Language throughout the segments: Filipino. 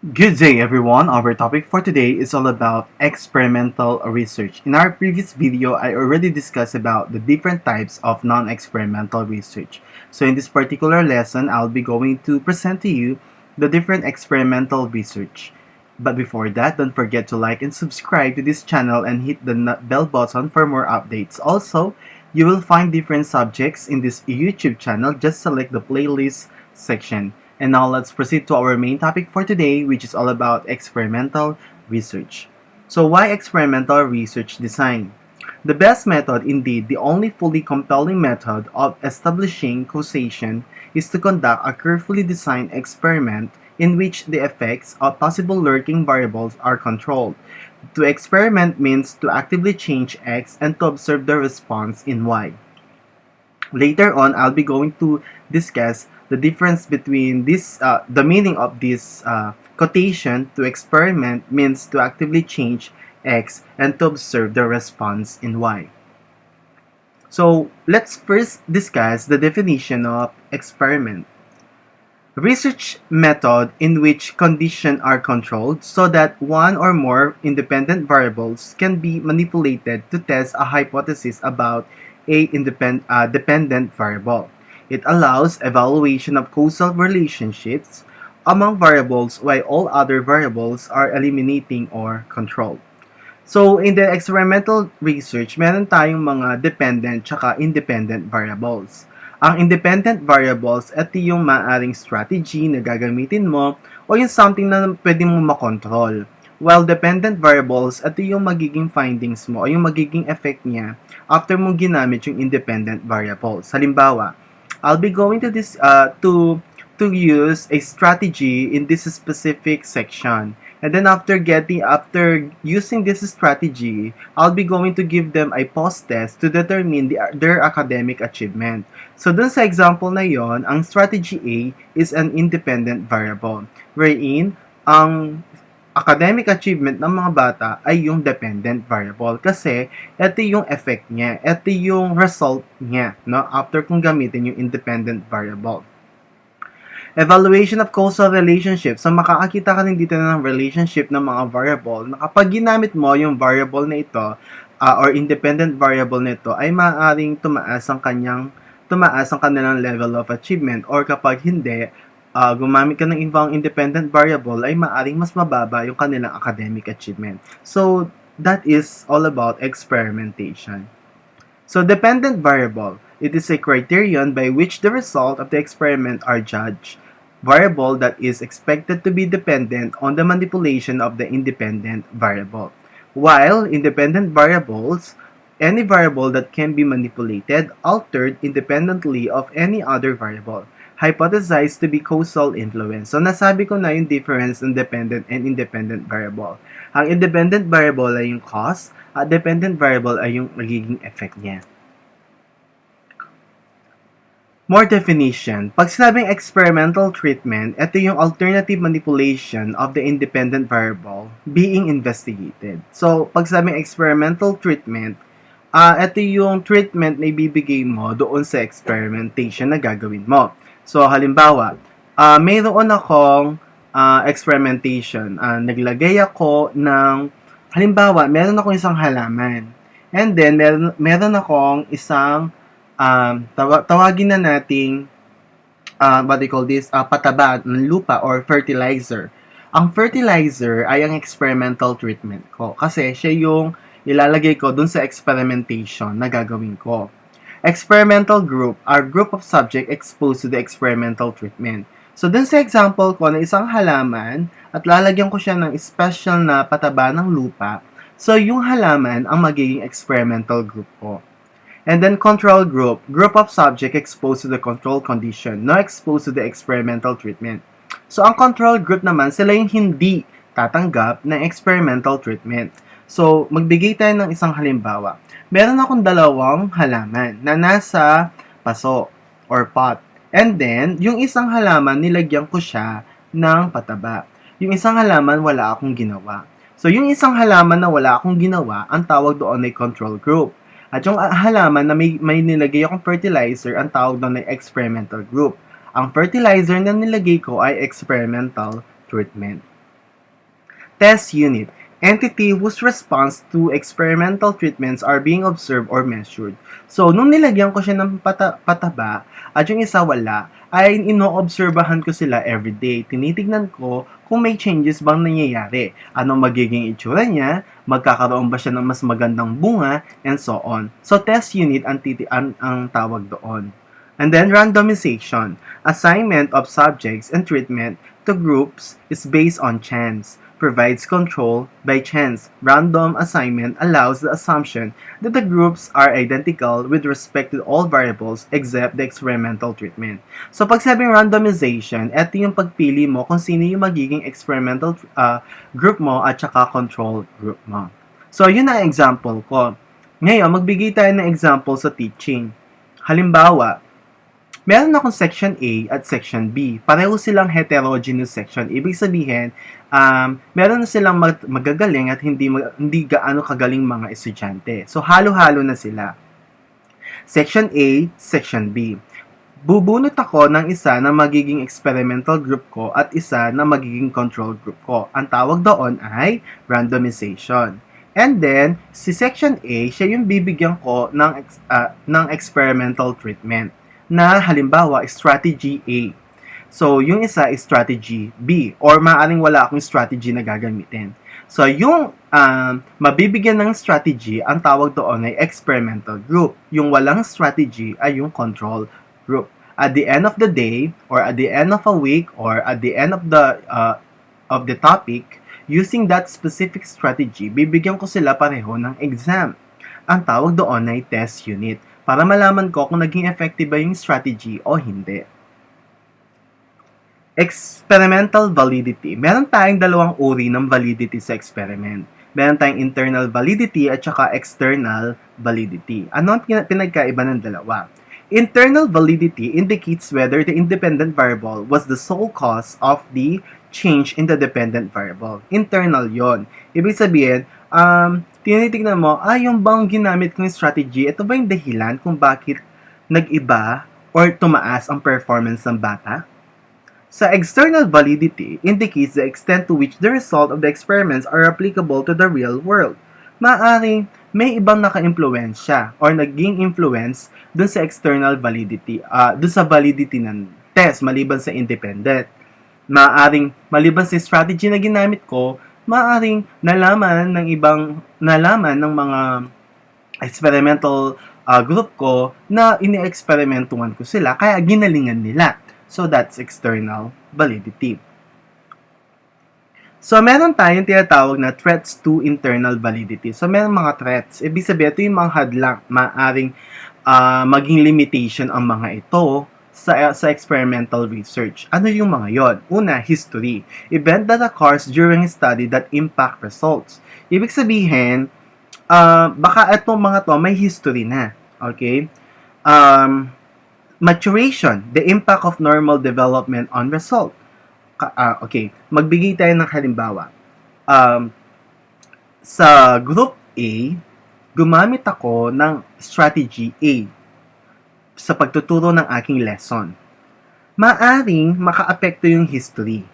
Good day everyone. Our topic for today is all about experimental research. In our previous video, I already discussed about the different types of non-experimental research. So in this particular lesson, I'll be going to present to you the different experimental research. But before that, don't forget to like and subscribe to this channel and hit the bell button for more updates. Also, you will find different subjects in this YouTube channel. Just select the playlist section. And now let's proceed to our main topic for today, which is all about experimental research. So why experimental research design? The best method, indeed the only fully compelling method of establishing causation, is to conduct a carefully designed experiment in which the effects of possible lurking variables are controlled. To experiment means to actively change X and to observe the response in Y. Later on, I'll be going to discuss the difference between the meaning of this quotation. To experiment means to actively change X and to observe the response in Y. So let's first discuss the definition of experiment. Research method in which conditions are controlled so that one or more independent variables can be manipulated to test a hypothesis about a dependent variable. It allows evaluation of causal relationships among variables while all other variables are eliminating or controlled. So, in the experimental research, meron tayong mga dependent tsaka independent variables. Ang independent variables, ito yung maaaring strategy na gagamitin mo o yung something na pwede mo makontrol. While dependent variables, ito yung magiging findings mo o yung magiging effect niya after mo ginamit yung independent variables. Halimbawa, I'll be going to to use a strategy in this specific section. And then after using this strategy, I'll be going to give them a post-test to determine their academic achievement. So dun sa example na yon, ang strategy A is an independent variable, wherein ang academic achievement ng mga bata ay yung dependent variable kasi ito yung effect niya, ito yung result niya, no? After kung gamitin yung independent variable. Evaluation of causal relationships. So, makakakita ka rin dito ng relationship ng mga variable na kapag ginamit mo yung variable na ito or independent variable nito ay maaaring tumaas ang kanilang level of achievement, or kapag hindi, gumamit ka ng ibang independent variable ay maaaring mas mababa yung kanilang academic achievement. So, that is all about experimentation. So, dependent variable. It is a criterion by which the result of the experiment are judged. Variable that is expected to be dependent on the manipulation of the independent variable. While independent variables, any variable that can be manipulated, altered independently of any other variable, hypothesized to be causal influence. So, nasabi ko na yung difference in dependent and independent variable. Ang independent variable ay yung cause, at dependent variable ay yung magiging effect niya. More definition. Pag sinabing experimental treatment, ito yung alternative manipulation of the independent variable being investigated. So, pag sinabing experimental treatment, ito yung treatment na ibibigay mo doon sa experimentation na gagawin mo. So, halimbawa, mayroon akong experimentation. Naglagay ako ng, halimbawa, meron akong isang halaman. And then, meron akong isang tawagin na nating what they call this, pataba ng lupa or fertilizer. Ang fertilizer ay ang experimental treatment ko kasi siya yung ilalagay ko dun sa experimentation na gagawin ko. Experimental group are group of subject exposed to the experimental treatment. So dun sa example ko na isang halaman at lalagyan ko siya ng special na pataba ng lupa, so yung halaman ang magiging experimental group ko. And then control group, group of subject exposed to the control condition, not exposed to the experimental treatment. So ang control group naman, sila yung hindi tatanggap ng experimental treatment. So magbigay tayo ng isang halimbawa. Meron akong dalawang halaman na nasa paso or pot. And then, yung isang halaman, nilagyan ko siya ng pataba. Yung isang halaman, wala akong ginawa. So yung isang halaman na wala akong ginawa, ang tawag doon ay control group. At yung halaman na may nilagay akong fertilizer, ang tawag doon ay experimental group. Ang fertilizer na nilagay ko ay experimental treatment. Test unit, entity whose response to experimental treatments are being observed or measured. So, nung nilagyan ko siya ng pataba at yung isa wala, ay ino-obserbahan ko sila everyday. Tinitignan ko kung may changes bang nangyayari. Anong magiging itsura niya, magkakaroon ba siya ng mas magandang bunga, and so on. So, test unit ang tawag doon. And then, randomization. Assignment of subjects and treatment to groups is based on chance, provides control by chance. Random assignment allows the assumption that the groups are identical with respect to all variables except the experimental treatment. So, pag sabing randomization, ito yung pagpili mo kung sino yung magiging experimental group mo at saka control group mo. So, yun ang example ko. Ngayon, magbigay tayo ng example sa teaching. Halimbawa, meron akong section A at section B. Pareho silang heterogeneous section. Ibig sabihin, meron na silang magagaling at hindi gaano kagaling mga estudyante. So, halo-halo na sila. Section A, section B. Bubunot ako ng isa na magiging experimental group ko at isa na magiging control group ko. Ang tawag doon ay randomization. And then, si section A, siya yung bibigyan ko ng experimental treatment na halimbawa, strategy A. So, yung isa is strategy B or maaaring wala akong strategy na gagamitin. So, yung mabibigyan ng strategy, ang tawag doon ay experimental group. Yung walang strategy ay yung control group. At the end of the day, or at the end of a week, or at the end of the topic, using that specific strategy, bibigyan ko sila pareho ng exam. Ang tawag doon ay test unit, para malaman ko kung naging effective ba yung strategy o hindi. Experimental validity. Meron tayong dalawang uri ng validity sa experiment. Meron tayong internal validity at saka external validity. Ano ang pinagkaiba ng dalawa? Internal validity indicates whether the independent variable was the sole cause of the change in the dependent variable. Internal yon. Ibig sabihin, tinitignan mo, yung bang ginamit kong strategy, ito ba yung dahilan kung bakit nag-iba or tumaas ang performance ng bata? Sa external validity indicates the extent to which the result of the experiments are applicable to the real world. Maaring may ibang naka-impluensya or naging influence dun sa external validity, dun sa validity ng test maliban sa independent. Maaring maliban sa strategy na ginamit ko, maaring nalaman ng mga experimental group ko na ini-experimentuhan ko sila, kaya ginalingan nila. So, that's external validity. So, meron tayong tinatawag na threats to internal validity. So, meron mga threats. Ibig sabihin, ito yung mga hadlang, maaring maging limitation ang mga ito sa experimental research. Ano yung mga yon? Una, history. Event that occurs during a study that impact results. Ibig sabihin, baka itong mga to may history na. Okay? Maturation, the impact of normal development on result. Okay, magbigay tayo ng halimbawa. Sa group A, gumamit ako ng strategy A sa pagtuturo ng aking lesson. Maaring makaapekto yung history.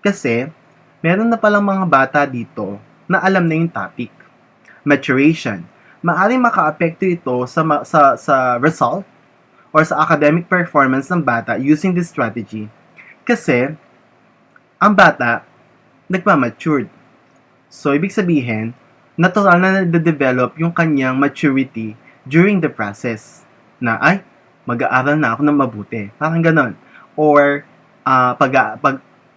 Kasi, meron na palang mga bata dito na alam na yung topic. Maturation, maaring makaapekto ito sa result or sa academic performance ng bata using this strategy. Kasi, ang bata, nagmamatured. So, ibig sabihin, natural na nade-develop yung kanyang maturity during the process. Na, mag-aaral na ako ng mabuti. Parang ganon. Or,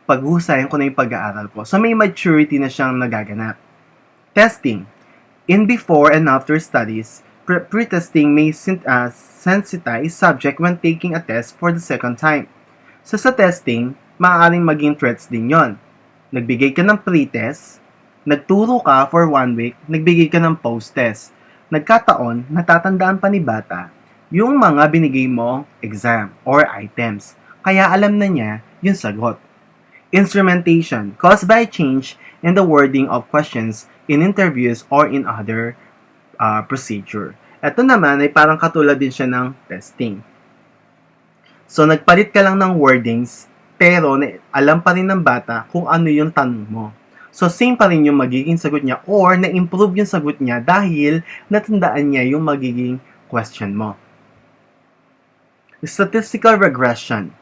paghusayan ko na yung pag-aaral ko. So, may maturity na siyang nagaganap. Testing. In before and after studies, pretesting may sensitize subject when taking a test for the second time. So, sa testing, maaaring maging threats din yon. Nagbigay ka ng pretest, nagturo ka for 1 week, nagbigay ka ng post-test. Nagkataon, natatandaan pa ni bata yung mga binigay mong exam or items. Kaya alam na niya yung sagot. Instrumentation, caused by change in the wording of questions in interviews or in other procedure. Ito naman ay parang katulad din siya ng testing. So, nagpalit ka lang ng wordings, pero alam pa rin ng bata kung ano yung tanong mo. So, same pa rin yung magiging sagot niya or na-improve yung sagot niya dahil natandaan niya yung magiging question mo. Statistical regression.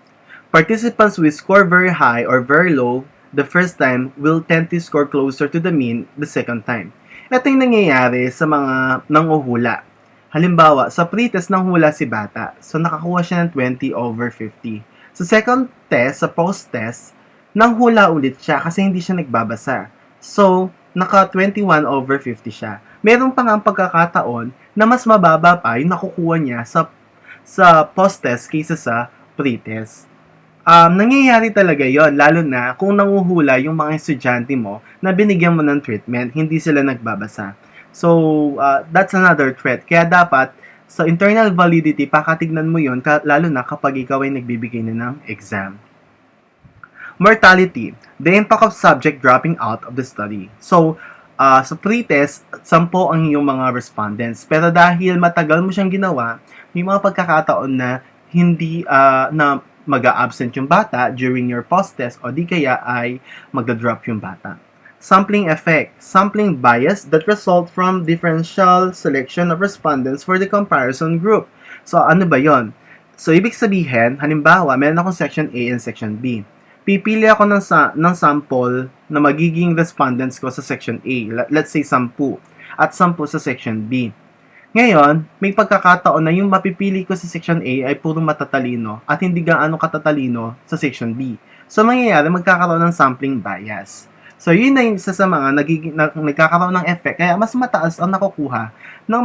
Participants who score very high or very low the first time will tend to score closer to the mean the second time. Ito yung nangyayari sa mga nanguhula. Halimbawa, sa pretest nanghula si bata. So, nakakuha siya ng 20/50. Sa second test, sa post-test, nanghula ulit siya kasi hindi siya nagbabasa. So, naka 21/50 siya. Meron pa nga ang pagkakataon na mas mababa pa yung nakukuha niya sa post-test kaysa sa pretest. Nangyayari talaga yon lalo na kung nanguhula yung mga estudyante mo na binigyan mo ng treatment, hindi sila nagbabasa. So, that's another threat. Kaya dapat, sa internal validity, pakatignan mo yon lalo na kapag ikaw ay nagbibigay na ng exam. Mortality, the impact of subject dropping out of the study. So, sa pretest, 10 ang iyong mga respondents. Pero dahil matagal mo siyang ginawa, may mga pagkakataon na hindi na mag-a-absent yung bata during your post-test o di kaya ay magda-drop yung bata. Sampling effect, sampling bias that result from differential selection of respondents for the comparison group. So, ano ba yon? So, ibig sabihin, halimbawa, meron akong section A and section B. Pipili ako ng sample na magiging respondents ko sa section A. Let's say 10 at 10 sa section B. Ngayon, may pagkakataon na yung mapipili ko sa section A ay puro matatalino at hindi gaano katatalino sa section B. So, mangyayari, magkakaroon ng sampling bias. So, yun na yung isa sa mga nagkakaroon ng effect. Kaya, mas mataas ang nakukuha ng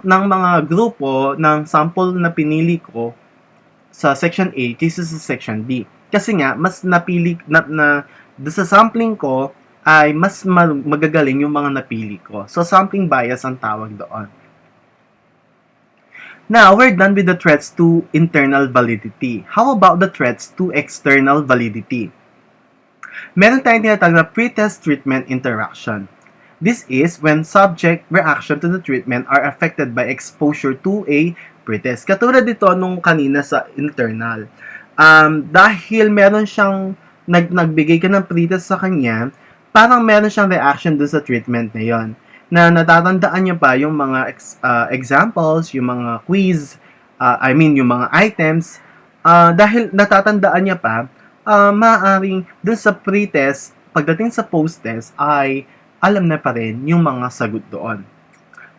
mga grupo ng sample na pinili ko sa section A kaysa sa section B. Kasi nga, mas napili sa sampling ko, ay mas magagaling yung mga napili ko. So, sampling bias ang tawag doon. Now, we're done with the threats to internal validity. How about the threats to external validity? Meron tayong tinatawag na pretest treatment interaction. This is when subject reaction to the treatment are affected by exposure to a pretest. Katulad dito nung kanina sa internal. Dahil meron siyang nagbigay ka ng pretest sa kanya, parang meron siyang reaction doon sa treatment na yon. Na natatandaan niya pa yung mga examples, yung mga quiz, yung mga items. Dahil natatandaan niya pa, maaaring doon sa pretest, pagdating sa post-test, ay alam na pa rin yung mga sagot doon.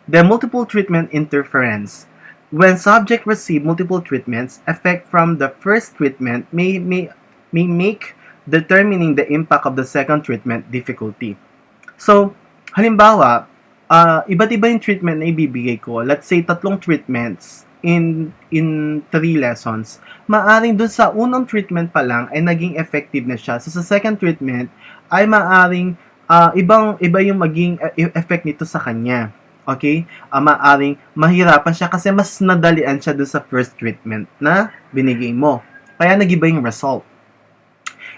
The multiple treatment interference. When subject receive multiple treatments, effect from the first treatment may make determining the impact of the second treatment difficulty. So, halimbawa, iba't iba yung treatment na ibibigay ko. Let's say, 3 treatments in 3 lessons. Maaring dun sa unang treatment pa lang ay naging effective na siya. So, sa second treatment ay maaring iba yung maging effect nito sa kanya. Okay? Maaring mahirapan siya kasi mas nadalian siya dun sa first treatment na binigay mo. Kaya nag-iba yung result.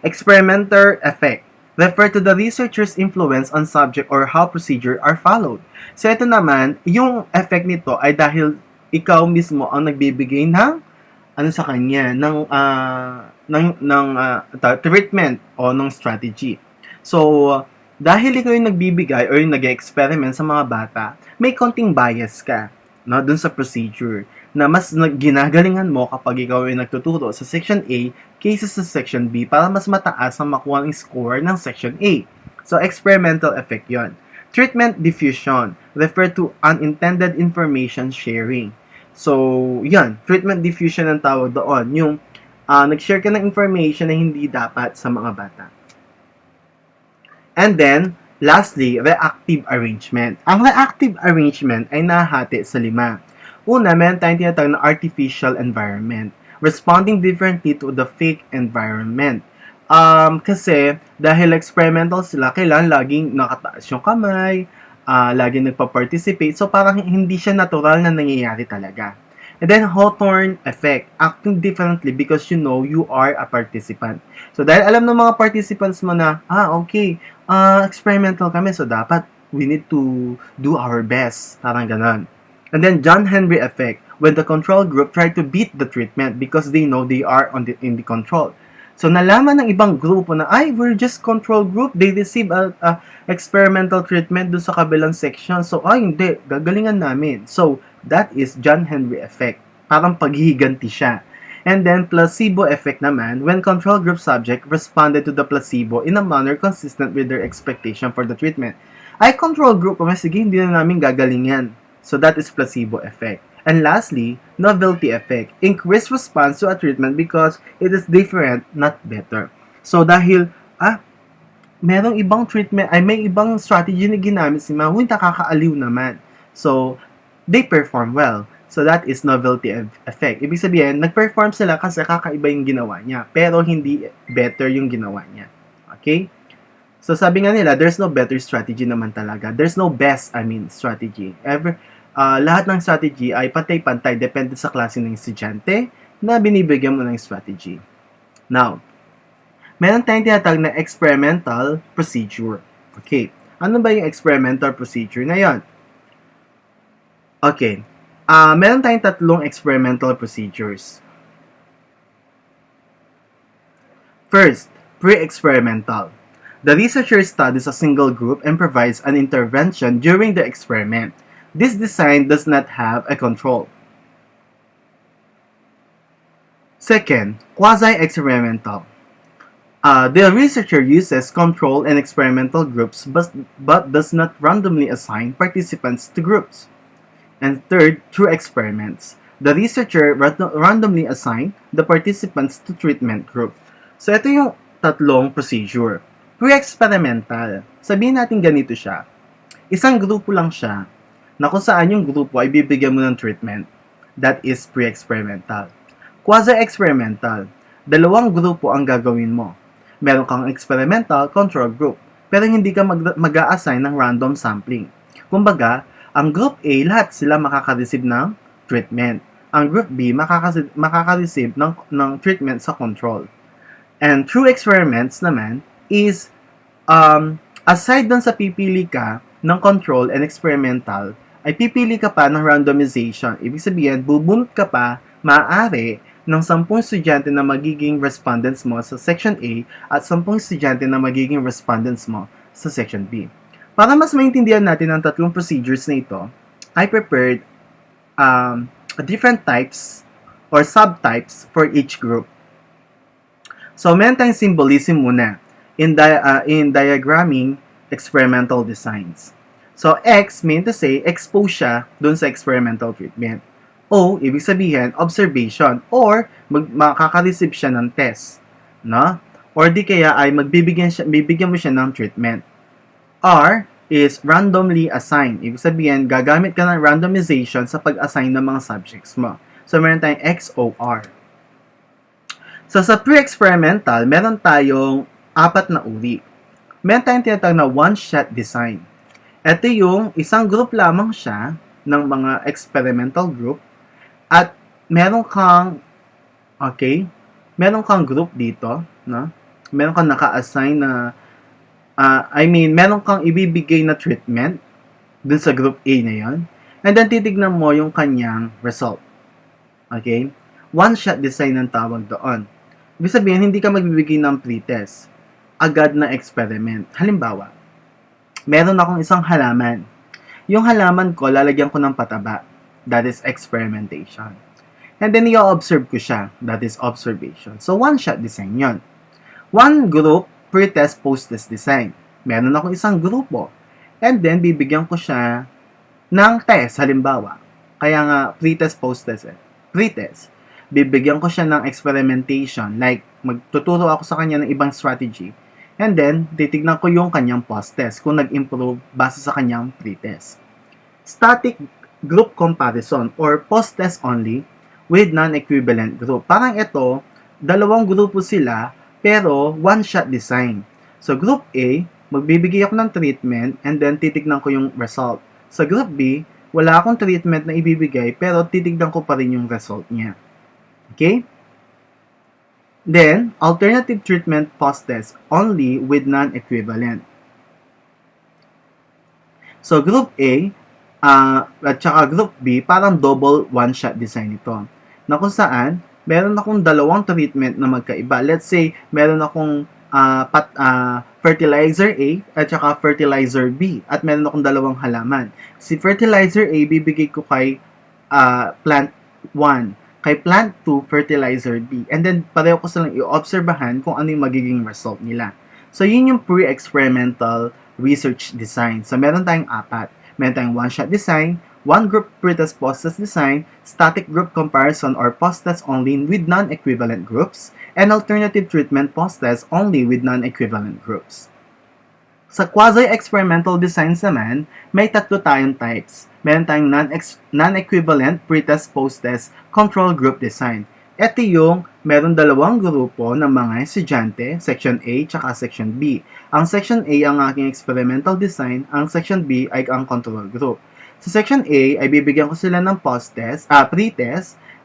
Experimenter effect. Refer to the researcher's influence on subject or how procedure are followed. So, ito naman, yung effect nito ay dahil ikaw mismo ang nagbibigay ng sa kanya, ng treatment o ng strategy. So, dahil ikaw yung nagbibigay or yung nag-experiment sa mga bata, may konting bias ka, no, dun sa procedure na mas ginagalingan mo kapag ikaw ay nagtuturo sa section A kaysa sa section B para mas mataas ang makuha ng score ng section A. So, experimental effect yon. Treatment diffusion. Refer to unintended information sharing. So, yan. Treatment diffusion ang tawag doon. Yung nag-share ka ng information na hindi dapat sa mga bata. And then, lastly, reactive arrangement. Ang reactive arrangement ay nahati sa 5. Una, meron tayong tinatawag na artificial environment. Responding differently to the fake environment. Kasi, dahil experimental sila, kailangan laging nakataas yung kamay, laging nagpa-participate. So, parang hindi siya natural na nangyayari talaga. And then, Hawthorne effect. Acting differently because you know you are a participant. So, dahil alam ng mga participants mo na, okay, experimental kami, so dapat we need to do our best. Parang ganon. And then, John Henry effect. When the control group try to beat the treatment because they know they are in the control. So, nalaman ng ibang grupo na, ay, we're just control group. They receive a experimental treatment doon sa kabilang section. So, ay, hindi. Gagalingan namin. So, that is John Henry effect. Parang paghihiganti siya. And then, placebo effect naman, when control group subject responded to the placebo in a manner consistent with their expectation for the treatment. Ay, control group, sige, hindi na namin gagalingan. So, that is placebo effect. And lastly, novelty effect. Increased response to a treatment because it is different, not better. So, dahil, merong ibang treatment, may ibang strategy na ginamit si Mahu, nakakaaliw naman. So, they perform well. So, that is novelty effect. Ibig sabihin, nag-perform sila kasi kakaiba yung ginawa niya, pero hindi better yung ginawa niya. Okay? So, sabi nga nila, there's no better strategy naman talaga. There's no best, strategy. Lahat ng strategy ay pantay-pantay depende sa klase ng estudyante na binibigyan mo ng strategy. Now, meron tayong tinatawag na experimental procedure. Okay. Ano ba yung experimental procedure na yon? Okay. Meron tayong tatlong experimental procedures. First, pre-experimental. The researcher studies a single group and provides an intervention during the experiment. This design does not have a control. Second, quasi-experimental. The researcher uses control and experimental groups but does not randomly assign participants to groups. And third, true experiments. The researcher randomly assigns the participants to treatment group. So, ito yung tatlong procedure. Pre-experimental. Sabihin natin ganito siya. Isang grupo lang siya na kung saan yung grupo ay bibigyan mo ng treatment. That is pre-experimental. Quasi-experimental. Dalawang grupo ang gagawin mo. Meron kang experimental control group, pero hindi ka mag-a-assign ng random sampling. Kumbaga, ang group A, lahat sila makaka-receive ng treatment. Ang group B, makaka-receive ng treatment sa control. And true experiments naman is, aside dun sa pipili ka ng control and experimental, ay pipili ka pa ng randomization. Ibig sabihin, bubunot ka pa, maaari, ng 10 estudyante na magiging respondents mo sa section A at 10 estudyante na magiging respondents mo sa section B. Para mas maintindihan natin ang tatlong procedures na ito, I prepared different types or subtypes for each group. So, meron tayong symbolism muna in diagramming experimental designs. So, X mean to say, expose siya dun sa experimental treatment. O, ibig sabihin, observation, or makaka-receive siya ng test. No? Or di kaya ay bibigyan mo siya ng treatment. R is randomly assigned. Ibig sabihin, gagamit ka ng randomization sa pag-assign ng mga subjects mo. So, meron tayong XOR. So, sa pre-experimental, meron tayong 4 na uri. Meron tayong tinatawag na one-shot design. Ito yung isang group lamang siya ng mga experimental group at meron kang group dito, no? Meron kang naka-assign na meron kang ibibigay na treatment dun sa group A na yon. And then titignan mo yung kanyang result. Okay? One-shot design ang tawag doon. Ibig sabihin, hindi ka magbibigay ng pretest. Agad na experiment. Halimbawa, meron akong isang halaman. Yung halaman ko, lalagyan ko ng pataba. That is experimentation. And then, i-observe ko siya. That is observation. So, one-shot design yon. One group, pretest, post-test design. Meron akong isang grupo. And then, bibigyan ko siya ng test, halimbawa. Kaya nga, pretest, post-test. Pretest. Bibigyan ko siya ng experimentation. Like, magtuturo ako sa kanya ng ibang strategy. And then, titignan ko yung kanyang post-test kung nag-improve base sa kanyang pretest. Static group comparison or post-test only with non-equivalent group. Parang ito, dalawang grupo sila pero one-shot design. So, group A, magbibigay ako ng treatment and then titignan ko yung result. Sa group B, wala akong treatment na ibibigay pero titignan ko pa rin yung result niya. Okay? Then, alternative treatment post-test only with non-equivalent. So, group A at saka group B, parang double one-shot design ito. Na kung saan, meron akong dalawang treatment na magkaiba. Let's say, meron akong fertilizer A at saka fertilizer B at meron akong dalawang halaman. Si fertilizer A, bibigay ko kay plant 1. Kay plant 2, fertilizer B. And then, pareho ko silang i-obserbahan kung ano yung magiging result nila. So, yun yung pre-experimental research design. So, meron tayong 4. Meron tayong one-shot design, one-group pretest post-test design, static group comparison or post-test only with non-equivalent groups, and alternative treatment post-test only with non-equivalent groups. Sa quasi-experimental designs naman, may 3 tayong types. Meron tayong non-equivalent pretest post-test control group design. Ito yung meron 2 grupo ng mga estudyante, Section A at Section B. Ang Section A ang aking experimental design, ang Section B ay ang control group. Sa Section A ay bibigyan ko sila ng pretest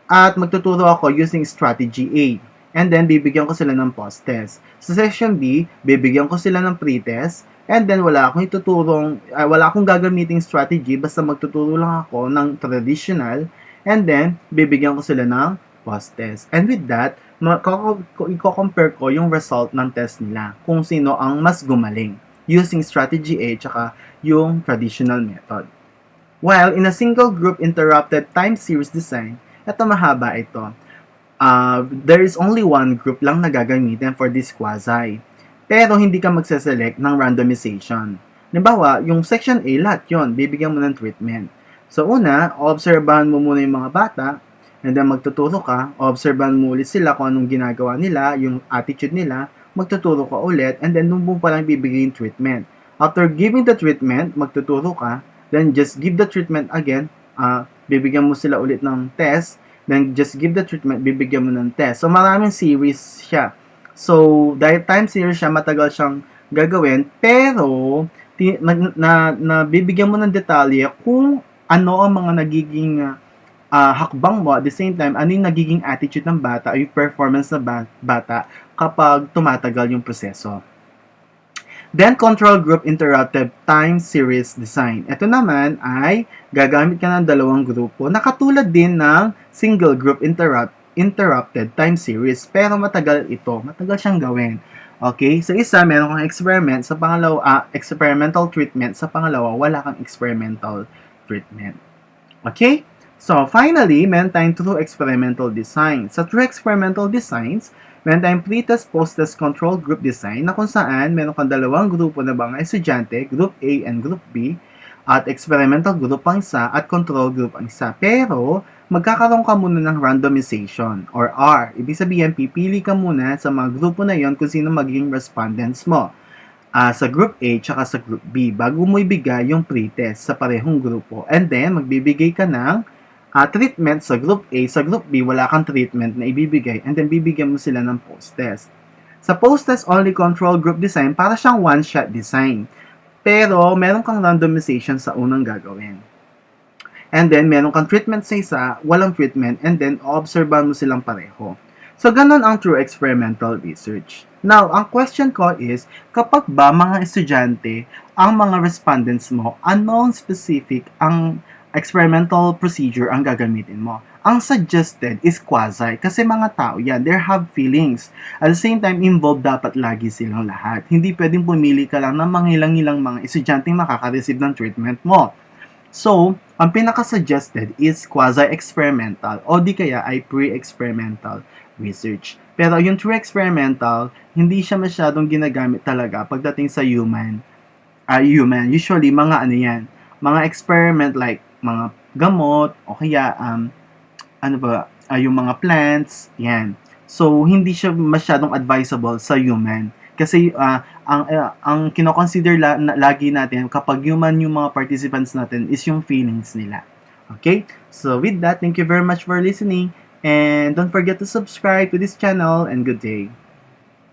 at magtuturo ako using strategy A. And then bibigyan ko sila ng post-test. Sa Section B, bibigyan ko sila ng pretest and then wala akong gagamiting strategy, basta magtuturo lang ako ng traditional and then bibigyan ko sila ng post-test. And with that, i-compare ko yung result ng test nila kung sino ang mas gumaling using strategy A tsaka yung traditional method. While in a single group interrupted time series design, ito mahaba ito. There is only one group lang na gagamitin for this quasi. Pero hindi ka magseselect ng randomization. Halimbawa, yung section A, lahat yun, bibigyan mo ng treatment. So una, obserbahan mo muna yung mga bata, and then magtuturo ka, obserbahan mo ulit sila kung anong ginagawa nila, yung attitude nila, magtuturo ka ulit, and then doon mo palang bibigyan yung treatment. After giving the treatment, magtuturo ka, then just give the treatment again, bibigyan mo sila ulit ng test, then just give the treatment, bibigyan mo ng test. So maraming series siya. So dahil time series siya, matagal siyang gagawin, pero bibigyan mo ng detalye kung ano ang mga nagiging hakbang mo, at the same time, ano yung nagiging attitude ng bata o yung performance ng bata kapag tumatagal yung proseso. Then, control group interrupted time series design. Ito naman ay gagamit ka ng 2 grupo na katulad din ng single group interrupted time series. Pero matagal ito. Matagal siyang gawin. Okay? Sa isa, meron kang experiment. Sa pangalawa, experimental treatment. Sa pangalawa, wala kang experimental treatment. Okay? So, finally, meron tayong true experimental design. Sa true experimental designs, meron tayong pretest post-test control group design na kung saan meron kang 2 grupo na mga estudyante, group A and group B, at experimental group ang isa at control group ang isa. Pero, magkakaroon ka muna ng randomization or R. Ibig sabihin, pipili ka muna sa mga grupo na yon kung sino magiging respondents mo. Sa group A tsaka sa group B bago mo ibigay yung pretest sa parehong grupo. And then, magbibigay ka ng treatment sa group A, sa group B, wala kang treatment na ibibigay and then bibigyan mo sila ng post-test. Sa post-test only control group design, para siyang one-shot design. Pero, meron kang randomization sa unang gagawin. And then, meron kang treatment sa isa, walang treatment, and then, obserbahan mo silang pareho. So, ganun ang true experimental research. Now, ang question ko is, kapag ba mga estudyante, ang mga respondents mo, anong specific ang experimental procedure ang gagamitin mo? Ang suggested is quasi kasi mga tao yan, they have feelings. At the same time, involved dapat lagi silang lahat. Hindi pwedeng pumili ka lang ng mangilang-ilang mga estudyanteng makaka-receive ng treatment mo. So, ang pinaka-suggested is quasi-experimental o di kaya ay pre-experimental research. Pero yung true experimental, hindi siya masyadong ginagamit talaga pagdating sa human. Usually, mga ano yan, mga experiment like mga gamot o kaya yung mga plants, yan. So hindi siya masyadong advisable sa human kasi ang kino-consider lagi natin kapag human yung mga participants natin is yung feelings nila. Okay? So with that, thank you very much for listening and don't forget to subscribe to this channel and good day.